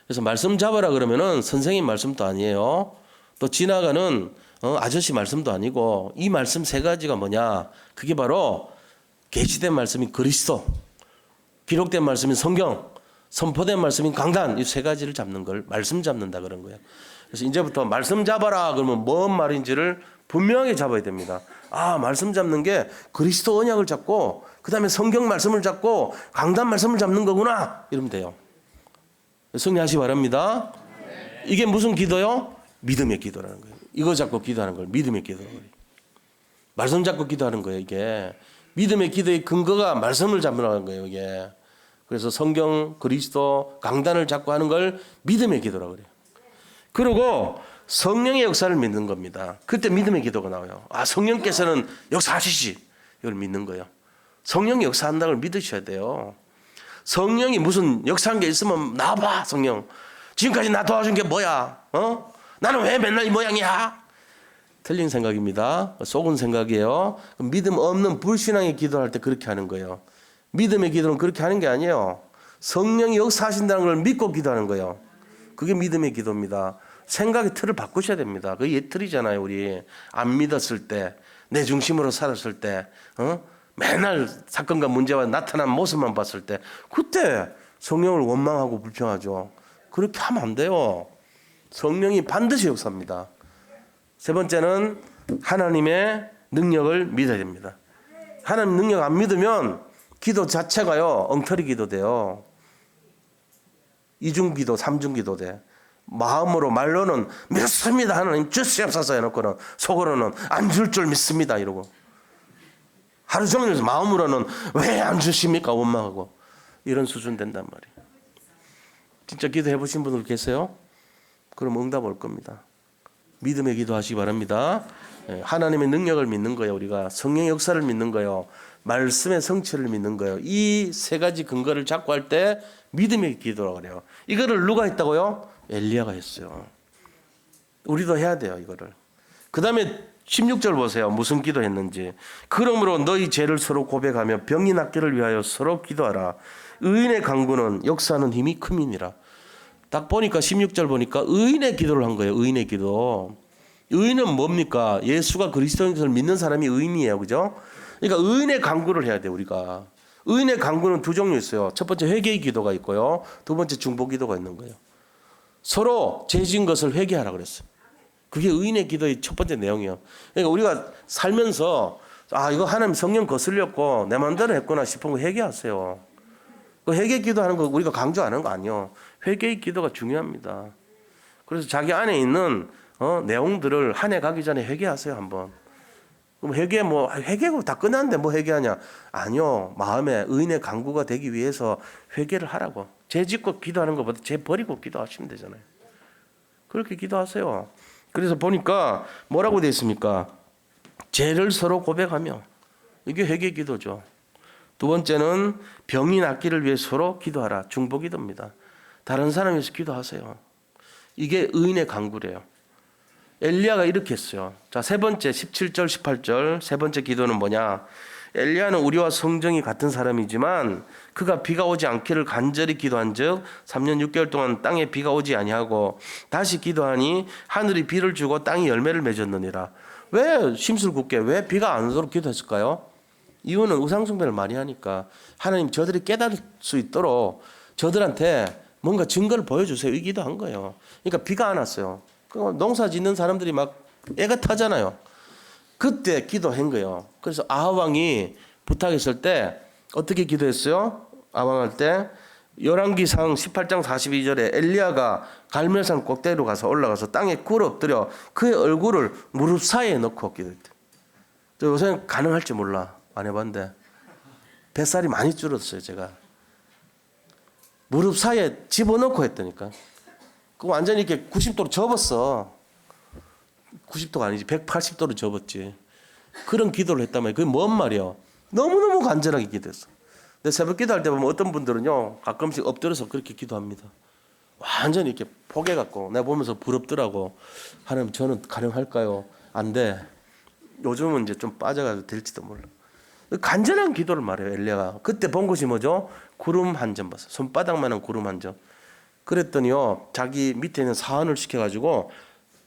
그래서 말씀 잡아라 그러면은 선생님 말씀도 아니에요. 또 지나가는 아저씨 말씀도 아니고 이 말씀 세 가지가 뭐냐? 그게 바로 계시된 말씀인 그리스도, 기록된 말씀인 성경, 선포된 말씀인 강단 이 세 가지를 잡는 걸 말씀 잡는다 그런 거예요. 그래서 이제부터 말씀 잡아라 그러면 뭔 말인지를 분명하게 잡아야 됩니다. 아, 말씀 잡는 게 그리스도 언약을 잡고 그다음에 성경 말씀을 잡고 강단 말씀을 잡는 거구나 이러면 돼요. 승리하시 바랍니다. 이게 무슨 기도요? 믿음의 기도라는 거예요. 이거 잡고 기도하는 걸 믿음의 기도라고 해요. 말씀 잡고 기도하는 거예요. 이게 믿음의 기도의 근거가 말씀을 잡으라는 거예요. 이게 그래서 성경, 그리스도, 강단을 잡고 하는 걸 믿음의 기도라고 그래요. 그리고 성령의 역사를 믿는 겁니다. 그때 믿음의 기도가 나와요. 아, 성령께서는 역사하시지. 이걸 믿는 거예요. 성령이 역사한다는 걸 믿으셔야 돼요. 성령이 무슨 역사한 게 있으면 나와봐, 성령. 지금까지 나 도와준 게 뭐야? 나는 왜 맨날 이 모양이야? 틀린 생각입니다. 속은 생각이에요. 믿음 없는 불신앙의 기도할 때 그렇게 하는 거예요. 믿음의 기도는 그렇게 하는 게 아니에요. 성령이 역사하신다는 걸 믿고 기도하는 거예요. 그게 믿음의 기도입니다. 생각의 틀을 바꾸셔야 됩니다. 그게 옛 틀이잖아요. 우리 안 믿었을 때, 내 중심으로 살았을 때, 맨날 사건과 문제와 나타난 모습만 봤을 때 그때 성령을 원망하고 불평하죠. 그렇게 하면 안 돼요. 성령이 반드시 역사합니다. 세 번째는 하나님의 능력을 믿어야 됩니다. 하나님 능력 안 믿으면 기도 자체가요 엉터리 기도 돼요. 이중 기도, 삼중 기도 돼. 마음으로 말로는 믿습니다 하나님 주시옵소서 해놓고는 속으로는 안 줄 줄 믿습니다 이러고 하루 종일 마음으로는 왜 안 주십니까 원망하고 이런 수준 된단 말이에요. 진짜 기도해 보신 분들 계세요? 그럼 응답 올 겁니다. 믿음의 기도하시기 바랍니다. 하나님의 능력을 믿는 거예요. 우리가 성령의 역사를 믿는 거예요. 말씀의 성취를 믿는 거예요. 이 세 가지 근거를 잡고 할 때 믿음의 기도라고 그래요. 이거를 누가 했다고요? 엘리야가 했어요. 우리도 해야 돼요. 이거를. 그 다음에 16절 보세요. 무슨 기도했는지. 그러므로 너희 죄를 서로 고백하며 병이 낫기를 위하여 서로 기도하라. 의인의 강구는 역사하는 힘이 큼이니라. 딱 보니까 16절 보니까 의인의 기도를 한 거예요. 의인의 기도. 의인은 뭡니까? 예수가 그리스도인 것을 믿는 사람이 의인이에요. 그죠? 그러니까 의인의 강구를 해야 돼요. 우리가. 의인의 강구는 두 종류 있어요. 첫 번째 회개의 기도가 있고요. 두 번째 중보 기도가 있는 거예요. 서로 죄 지은 것을 회개하라 그랬어요. 그게 의인의 기도의 첫 번째 내용이에요. 그러니까 우리가 살면서 이거 하나님 성령 거슬렸고 내 마음대로 했구나 싶은 거 회개하세요. 그 회개 기도하는 거 우리가 강조하는 거 아니에요. 회개의 기도가 중요합니다. 그래서 자기 안에 있는 내용들을 한 해 가기 전에 회개하세요 한번. 그럼 회개고 다 끝났는데 뭐 회개하냐? 아니요. 마음에 의인의 강구가 되기 위해서 회개를 하라고. 죄 짓고 기도하는 것보다 죄 버리고 기도하시면 되잖아요. 그렇게 기도하세요. 그래서 보니까 뭐라고 되어 있습니까? 죄를 서로 고백하며. 이게 회개 기도죠. 두 번째는 병이 낫기를 위해 서로 기도하라. 중보 기도입니다. 다른 사람을 위해서 기도하세요. 이게 의인의 강구래요. 엘리야가 이렇게 했어요. 자, 세 번째 17절 18절 세 번째 기도는 뭐냐? 엘리야는 우리와 성정이 같은 사람이지만 그가 비가 오지 않기를 간절히 기도한즉 3년 6개월 동안 땅에 비가 오지 아니하고 다시 기도하니 하늘이 비를 주고 땅이 열매를 맺었느니라. 왜 심술궂게 왜 비가 안 오도록 기도했을까요? 이유는 우상숭배를 많이 하니까 하나님 저들이 깨달을 수 있도록 저들한테 뭔가 증거를 보여주세요. 이 기도한 거예요. 그러니까 비가 안 왔어요. 농사 짓는 사람들이 막 애가 타잖아요. 그때 기도한 거예요. 그래서 아합 왕이 부탁했을 때 어떻게 기도했어요? 아합 왕 할 때 열왕기상 18장 42절에 엘리야가 갈멜산 꼭대기로 가서 올라가서 땅에 굴 엎드려 그의 얼굴을 무릎 사이에 넣고 기도했대요. 요새는 가능할지 몰라. 안 해봤는데 뱃살이 많이 줄었어요. 제가 무릎 사이에 집어넣고 했다니까. 그 완전히 이렇게 90도로 접었어. 90도가 아니지 180도로 접었지. 그런 기도를 했단 말이에요. 그게 뭔 말이에요? 너무너무 간절하게 기도했어. 근데 새벽 기도할 때 보면 어떤 분들은요 가끔씩 엎드려서 그렇게 기도합니다. 완전히 이렇게 포개갖고 내가 보면서 부럽더라고. 하나님 저는 가능할까요? 안 돼. 요즘은 이제 좀 빠져가지고 될지도 몰라. 간절한 기도를 말해요. 엘리야가. 그때 본 것이 뭐죠? 구름 한 점 봤어요. 손바닥만한 구름 한 점. 그랬더니요 자기 밑에 있는 사원을 시켜가지고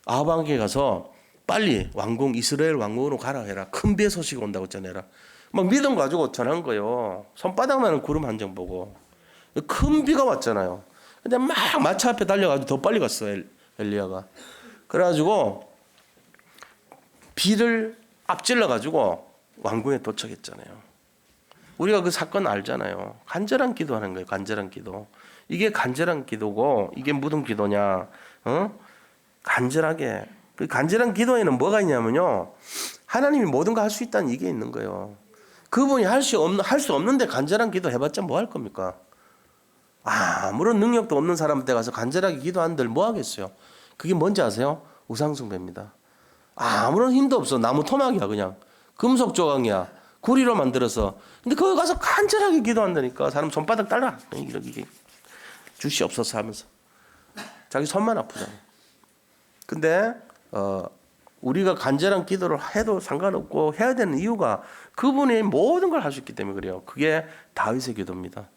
아합 왕에게 가서 빨리 왕궁 이스라엘 왕궁으로 가라 해라. 큰 비의 소식이 온다고 전해라. 막 믿음 가지고 전한 거예요. 손바닥만한 구름 한 점 보고 큰 비가 왔잖아요. 근데 막 마차 앞에 달려가지고 더 빨리 갔어요. 엘리야가. 그래가지고 비를 앞질러 가지고 왕궁에 도착했잖아요. 우리가 그 사건 알잖아요. 간절한 기도하는 거예요. 간절한 기도. 이게 간절한 기도고 이게 무슨 기도냐? 간절하게. 그 간절한 기도에는 뭐가 있냐면요. 하나님이 모든 거 할 수 있다는 이게 있는 거예요. 그분이 할 수 없는데 간절한 기도 해봤자 뭐 할 겁니까? 아무런 능력도 없는 사람한테 가서 간절하게 기도한들 뭐 하겠어요? 그게 뭔지 아세요? 우상숭배입니다. 아무런 힘도 없어. 나무 토막이야 그냥. 금속 조각이야. 구리로 만들어서. 근데 거기 가서 간절하게 기도한다니까. 사람 손바닥 달라. 이렇게 주시옵소서 하면서. 자기 손만 아프잖아요. 근데 우리가 간절한 기도를 해도 상관없고 해야 되는 이유가 그분이 모든 걸 할 수 있기 때문에 그래요. 그게 다윗의 기도입니다.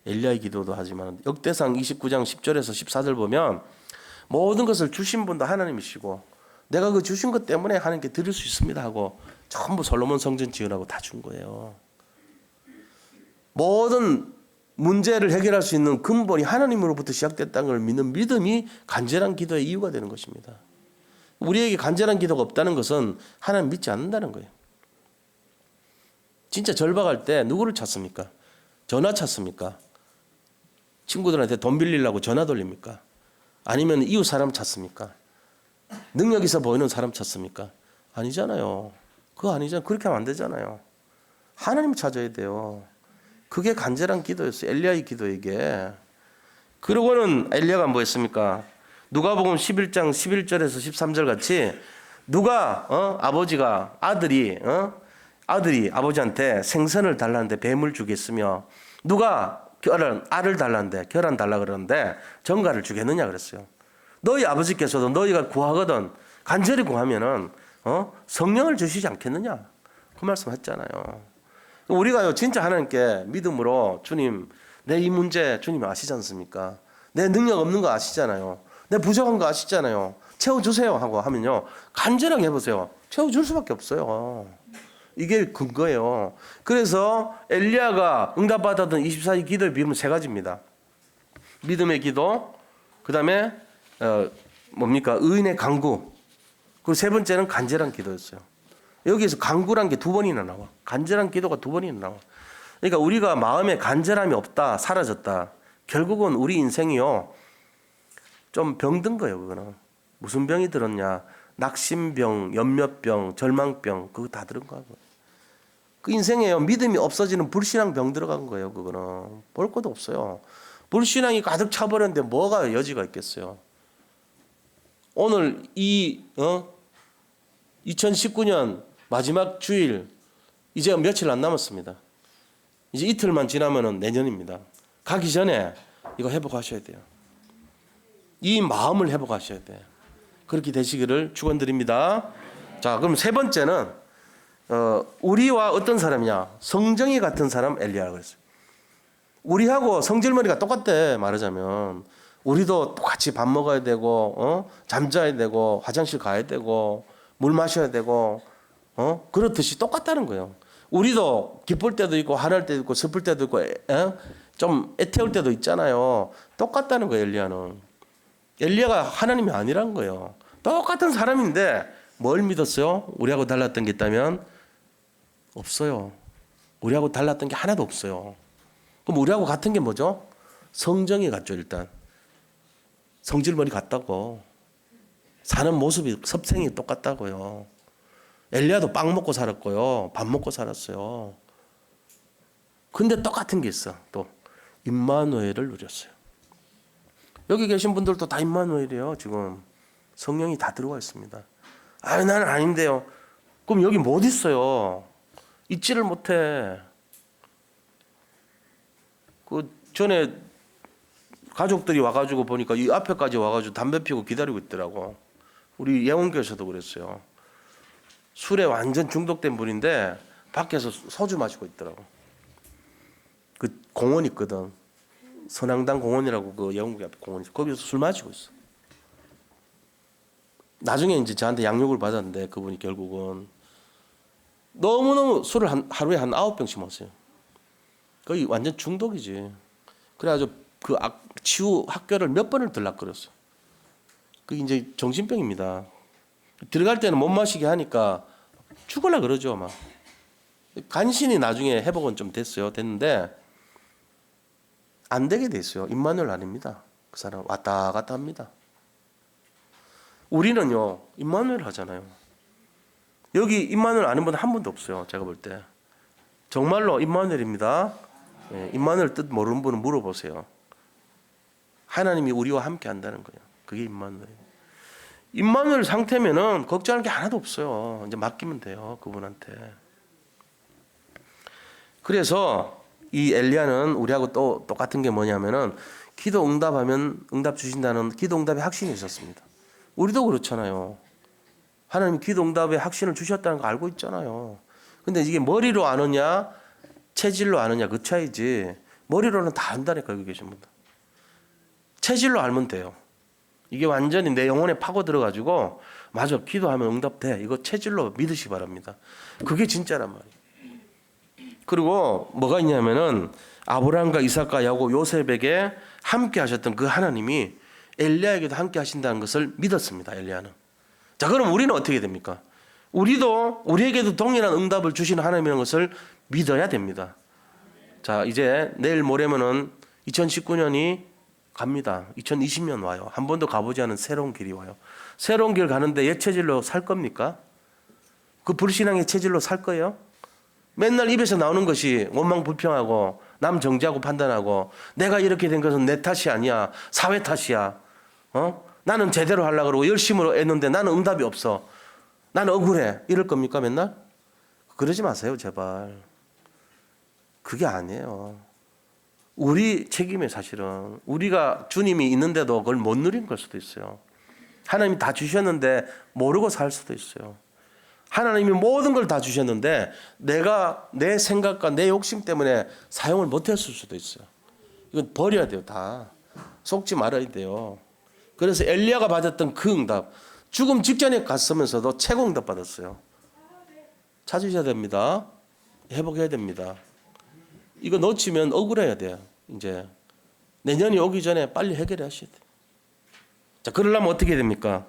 엘리야의 기도도 하지만 역대상 29장 10절에서 14절 보면 모든 것을 주신 분도 하나님이시고 내가 그 주신 것 때문에 하나님께 드릴 수 있습니다 하고 전부 솔로몬 성전 지으라고 다 준 거예요. 모든 문제를 해결할 수 있는 근본이 하나님으로부터 시작됐다는 걸 믿는 믿음이 간절한 기도의 이유가 되는 것입니다. 우리에게 간절한 기도가 없다는 것은 하나님 믿지 않는다는 거예요. 진짜 절박할 때 누구를 찾습니까? 전화 찾습니까? 친구들한테 돈 빌리려고 전화 돌립니까? 아니면 이웃 사람 찾습니까? 능력 있어 보이는 사람 찾습니까? 아니잖아요. 그거 아니잖아요. 그렇게 하면 안 되잖아요. 하나님 찾아야 돼요. 그게 간절한 기도였어요. 엘리야의 기도에게. 그러고는 엘리야가 뭐 했습니까? 누가복음 11장 11절에서 13절 같이 누가 아버지가 아들이 아버지한테 생선을 달라는데 뱀을 주겠으며 누가 알을 달라는데 계란 달라 그러는데 전갈을 주겠느냐 그랬어요. 너희 아버지께서도 너희가 구하거든 간절히 구하면은 성령을 주시지 않겠느냐 그 말씀했잖아요. 우리가요 진짜 하나님께 믿음으로 주님 내 이 문제 주님 아시지 않습니까? 내 능력 없는 거 아시잖아요. 내 부족한 거 아시잖아요. 채워주세요 하고 하면요 간절하게 해보세요. 채워줄 수밖에 없어요. 이게 근거예요. 그래서 엘리야가 응답받았던 24일 기도의 비밀은 세 가지입니다. 믿음의 기도, 그 다음에 뭡니까 의인의 간구, 그리고 세 번째는 간절한 기도였어요. 여기에서 간구란 게 두 번이나 나와. 간절한 기도가 두 번이나 나와. 그러니까 우리가 마음에 간절함이 없다, 사라졌다. 결국은 우리 인생이요 좀 병든 거예요. 그거는 무슨 병이 들었냐? 낙심병, 연몇병, 절망병 그거 다 들은 거고. 그 인생에요 믿음이 없어지는 불신앙 병 들어간 거예요. 그거는 볼 것도 없어요. 불신앙이 가득 차버렸는데 뭐가 여지가 있겠어요. 오늘 2019년 마지막 주일 이제 며칠 안 남았습니다. 이제 이틀만 지나면은 내년입니다. 가기 전에 이거 회복하셔야 돼요. 이 마음을 회복하셔야 돼요. 그렇게 되시기를 축원드립니다. 자, 그럼 세 번째는 우리와 어떤 사람이냐? 성정이 같은 사람 엘리야라고 했어요. 우리하고 성질머리가 똑같대 말하자면 우리도 똑같이 밥 먹어야 되고 잠자야 되고 화장실 가야 되고 물 마셔야 되고 그렇듯이 똑같다는 거예요. 우리도 기쁠 때도 있고 화날 때도 있고 슬플 때도 있고 좀 애태울 때도 있잖아요. 똑같다는 거예요. 엘리야가 하나님이 아니란 거예요. 똑같은 사람인데 뭘 믿었어요? 우리하고 달랐던 게 있다면 없어요. 우리하고 달랐던 게 하나도 없어요. 그럼 우리하고 같은 게 뭐죠? 성정이 같죠. 일단 성질머리 같다고 사는 모습이 섭생이 똑같다고요. 엘리야도 빵 먹고 살았고요. 밥 먹고 살았어요. 근데 똑같은 게 있어. 또 임마누엘을 누렸어요. 여기 계신 분들도 다 임마누엘이에요. 지금 성령이 다 들어와 있습니다. 아, 나는 아닌데요. 그럼 여기 못 있어요. 있지를 못해. 그 전에 가족들이 와가지고 보니까 이 앞에까지 와가지고 담배 피우고 기다리고 있더라고. 우리 예원교에서도 그랬어요. 술에 완전 중독된 분인데 밖에서 소주 마시고 있더라고. 그 공원 있거든. 선앙당 공원이라고 그 예원교 앞에 공원 있어. 거기서 술 마시고 있어. 나중에 이제 저한테 양육을 받았는데 그분이 결국은 너무너무 술을 하루에 한 9병씩 마셔요. 거의 완전 중독이지. 그래가지고 그 치유 학교를 몇 번을 들락거렸어. 그게 이제 정신병입니다. 들어갈 때는 못 마시게 하니까 죽을라 그러죠, 막. 간신히 나중에 회복은 좀 됐는데 안 되게 됐어요. 임마누엘 아닙니다. 그 사람 왔다 갔다 합니다. 우리는요, 임마누엘 하잖아요. 여기 임마누엘 아는 분 한 분도 없어요. 제가 볼 때. 정말로 임마누엘입니다. 임마누엘 뜻 모르는 분은 물어보세요. 하나님이 우리와 함께 한다는 거예요. 그게 임마누엘. 임마누엘 상태면은 걱정할 게 하나도 없어요. 이제 맡기면 돼요. 그분한테. 그래서 이 엘리야는 우리하고 또 똑같은 게 뭐냐면은 기도 응답하면 응답 주신다는 기도 응답의 확신이 있었습니다. 우리도 그렇잖아요. 하나님 기도 응답의 확신을 주셨다는 거 알고 있잖아요. 근데 이게 머리로 아느냐 체질로 아느냐 그 차이지 머리로는 다 안다니까 여기 계신 분들. 체질로 알면 돼요. 이게 완전히 내 영혼에 파고 들어가지고 맞아 기도하면 응답돼. 이거 체질로 믿으시기 바랍니다. 그게 진짜란 말이에요. 그리고 뭐가 있냐면은 아브라함과 이삭과 야곱 요셉에게 함께 하셨던 그 하나님이 엘리야에게도 함께 하신다는 것을 믿었습니다. 엘리야는. 자, 그럼 우리는 어떻게 됩니까? 우리에게도 동일한 응답을 주시는 하나님이라는 것을 믿어야 됩니다. 자, 이제 내일 모레면은 2019년이 갑니다. 2020년 와요. 한 번도 가보지 않은 새로운 길이 와요. 새로운 길 가는데 옛 체질로 살 겁니까? 그 불신앙의 체질로 살 거예요? 맨날 입에서 나오는 것이 원망 불평하고 남 정죄하고 판단하고 내가 이렇게 된 것은 내 탓이 아니야. 사회 탓이야. 나는 제대로 하려고 그러고 열심히 했는데 나는 응답이 없어. 나는 억울해. 이럴 겁니까 맨날? 그러지 마세요 제발. 그게 아니에요. 우리 책임이에요 사실은. 우리가 주님이 있는데도 그걸 못 누린 걸 수도 있어요. 하나님이 다 주셨는데 모르고 살 수도 있어요. 하나님이 모든 걸 다 주셨는데 내가 내 생각과 내 욕심 때문에 사용을 못했을 수도 있어요. 이건 버려야 돼요 다. 속지 말아야 돼요. 그래서 엘리야가 받았던 그 응답, 죽음 직전에 갔으면서도 최고 응답 받았어요. 찾으셔야 됩니다. 회복해야 됩니다. 이거 놓치면 억울해야 돼요. 이제 내년이 오기 전에 빨리 해결하셔야 돼요. 자, 그러려면 어떻게 됩니까?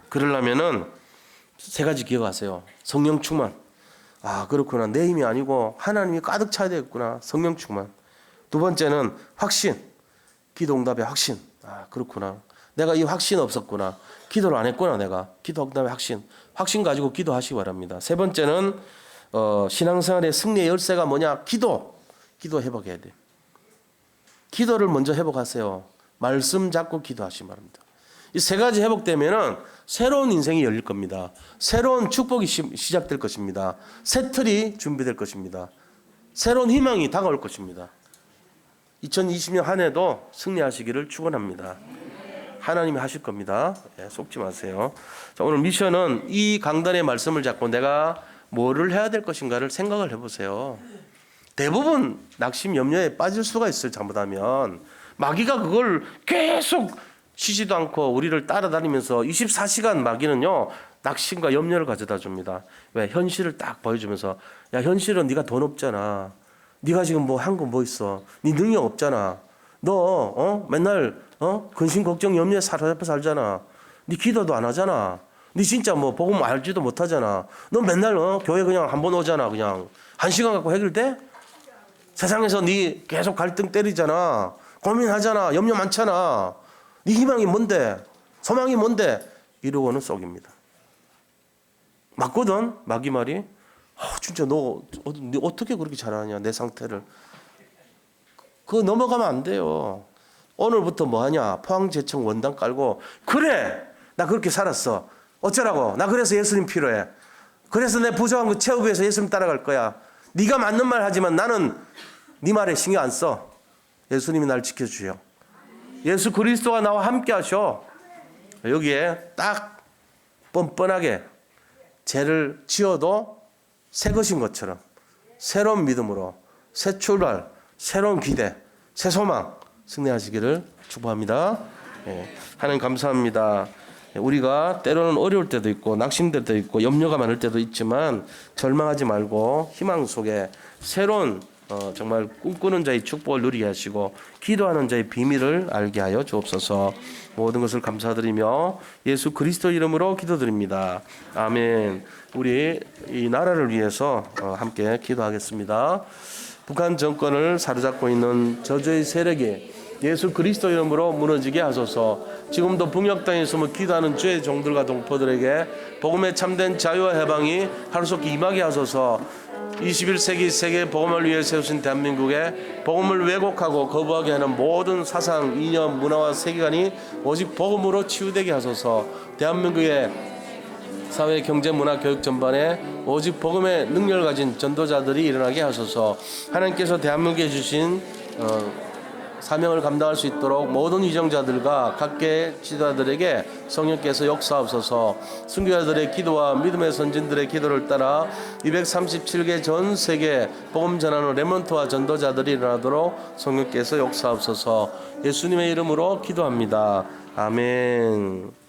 그러려면은 세 가지 기억하세요. 성령 충만. 아, 그렇구나. 내 힘이 아니고 하나님이 가득 차야 되겠구나. 성령 충만. 두 번째는 확신. 기도 응답의 확신. 아, 그렇구나. 내가 이 확신 없었구나. 기도를 안 했구나 내가. 기도 응답의 확신. 확신 가지고 기도하시기 바랍니다. 세 번째는 신앙생활의 승리의 열쇠가 뭐냐? 기도 회복해야 돼요. 기도를 먼저 회복하세요. 말씀 잡고 기도하시기 바랍니다. 이 세 가지 회복되면은 새로운 인생이 열릴 겁니다. 새로운 축복이 시작될 것입니다. 새 틀이 준비될 것입니다. 새로운 희망이 다가올 것입니다. 2020년 한 해도 승리하시기를 축원합니다. 하나님이 하실 겁니다. 속지 마세요. 자, 오늘 미션은 이 강단의 말씀을 잡고 내가 뭐를 해야 될 것인가를 생각을 해보세요. 대부분 낙심 염려에 빠질 수가 있어요. 잘못하면 마귀가 그걸 계속 쉬지도 않고 우리를 따라다니면서 24시간 마귀는요 낙심과 염려를 가져다 줍니다. 왜? 현실을 딱 보여주면서 야, 현실은 네가 돈 없잖아. 네가 지금 뭐 한 거 뭐 있어? 네 능력 없잖아. 너 맨날 근심 걱정 염려에 사로잡혀 살잖아. 네 기도도 안 하잖아. 네 진짜 뭐 복음 알지도 못하잖아. 너 맨날 교회 그냥 한 번 오잖아. 그냥 1시간 갖고 해결돼? 세상에서 네 계속 갈등 때리잖아. 고민하잖아. 염려 많잖아. 네 희망이 뭔데? 소망이 뭔데? 이러고는 쏙입니다. 맞거든? 마귀 말이. 진짜 너 어떻게 그렇게 잘하냐 내 상태를. 그거 넘어가면 안 돼요. 오늘부터 뭐하냐? 포항제청 원당 깔고 그래 나 그렇게 살았어. 어쩌라고? 나 그래서 예수님 필요해. 그래서 내 부족한 거 채우기 위해서 예수님 따라갈 거야. 네가 맞는 말 하지만 나는 네 말에 신경 안 써. 예수님이 날 지켜주셔. 예수 그리스도가 나와 함께 하셔. 여기에 딱 뻔뻔하게 죄를 지어도 새 것인 것처럼 새로운 믿음으로 새 출발, 새로운 기대, 새 소망 승리하시기를 축복합니다. 하나님 감사합니다. 우리가 때로는 어려울 때도 있고 낙심될 때도 있고 염려가 많을 때도 있지만 절망하지 말고 희망 속에 새로운 정말 꿈꾸는 자의 축복을 누리게 하시고 기도하는 자의 비밀을 알게 하여 주옵소서. 모든 것을 감사드리며 예수 그리스도 이름으로 기도드립니다. 아멘. 우리 이 나라를 위해서 함께 기도하겠습니다. 북한 정권을 사로잡고 있는 저주의 세력이 예수 그리스도 이름으로 무너지게 하소서. 지금도 북녘 땅에 숨어 기도하는 주의 종들과 동포들에게 복음의 참된 자유와 해방이 하루속히 임하게 하소서. 21세기 세계 복음을 위해 세우신 대한민국에 복음을 왜곡하고 거부하게 하는 모든 사상, 이념, 문화와 세계관이 오직 복음으로 치유되게 하소서. 대한민국의 사회, 경제, 문화, 교육 전반에 오직 복음의 능력을 가진 전도자들이 일어나게 하소서. 하나님께서 대한민국에 주신 사명을 감당할 수 있도록 모든 위정자들과 각계 지도자들에게 성령께서 역사하옵소서. 순교자들의 기도와 믿음의 선진들의 기도를 따라 237개 전 세계 복음 전하는 레몬트와 전도자들이 일어나도록 성령께서 역사하옵소서. 예수님의 이름으로 기도합니다. 아멘.